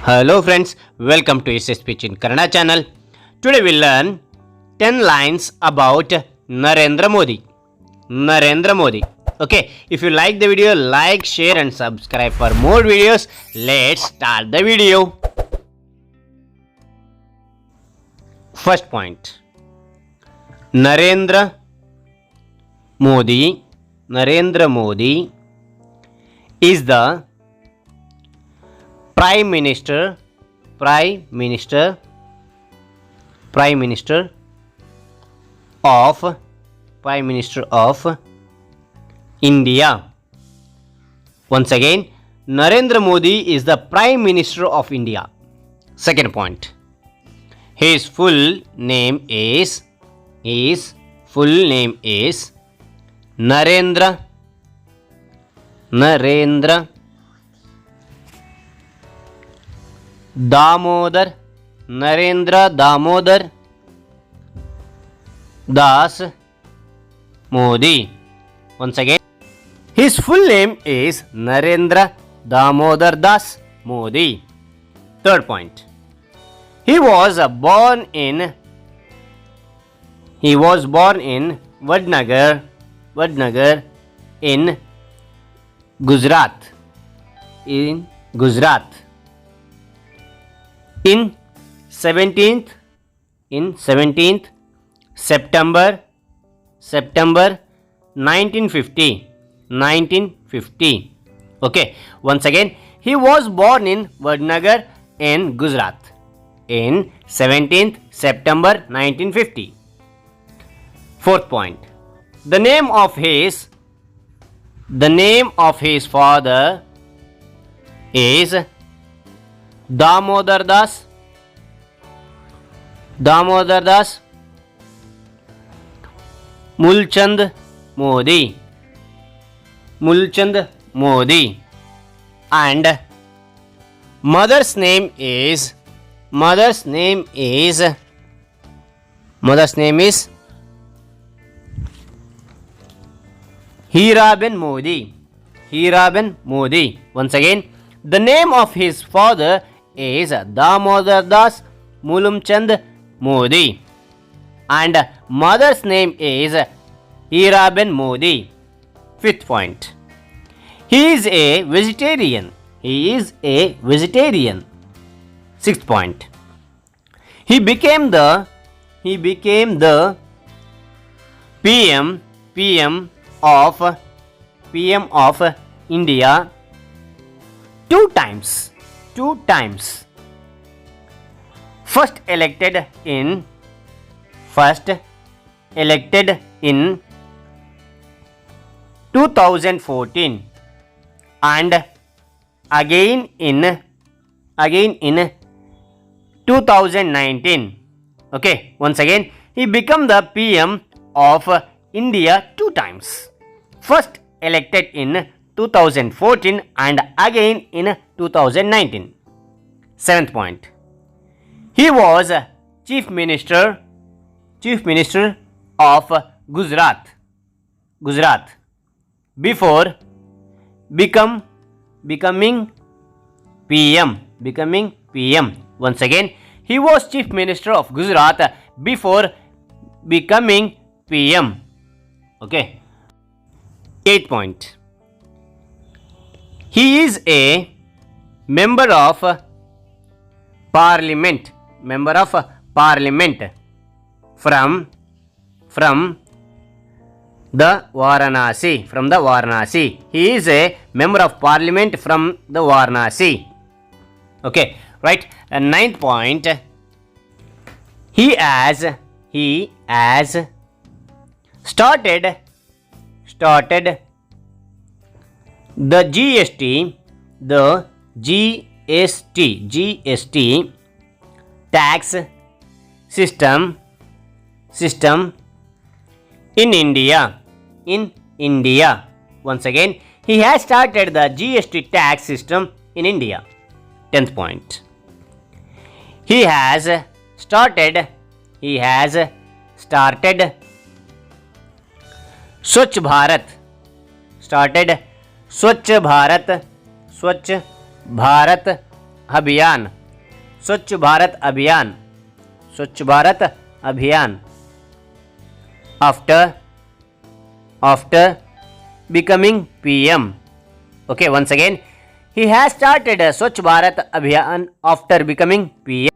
Hello friends, welcome to SS Speech in Kannada channel. Today we learn 10 lines about Narendra Modi. Narendra Modi. Okay, if you like the video, like, share and subscribe for more videos. Let's start the video. First point. Narendra Modi is the Prime Minister of India. Once again, Narendra Modi is the Prime Minister of India. Second point. His full name is Narendra Damodar Das Modi. Once again, his full name is Narendra Damodar Das Modi. Third point. He was born in Vadnagar in Gujarat. In 17th September 1950. Okay, once again, he was born in Vadnagar in Gujarat in 17th September 1950. Fourth point. The name of his father is Damodar Das Mulchand Modi and mother's name is Hiraben Modi. Once again, the name of his father is Damodar Das Mulumchand Modi and mother's name is Hiraben Modi. Fifth point. He is a vegetarian. Sixth point. He became the PM of India two times. First elected in 2014 and again in 2019. Okay, once again, he became the PM of India two times. First elected in 2014 and again in 2019. Seventh point. He was Chief Minister of Gujarat before becoming PM. Once again, he was Chief Minister of Gujarat before becoming PM. Okay. Eighth point. He is a member of Parliament from the Varanasi. He is a member of Parliament from the Varanasi. Okay, right. And ninth point. He has started the GST tax system in India. Once again, he has started the GST tax system in India. 10th point. He has started Swachh Bharat Abhiyan Swachh Bharat Abhiyan. Swachh Bharat Abhiyan. After becoming PM. Okay, once again, he has started a Swachh Bharat Abhiyan after becoming PM.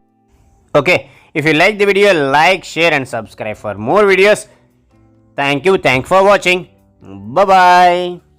Okay, if you like the video, like, share and subscribe for more videos. Thank you. Thanks for watching. Bye bye.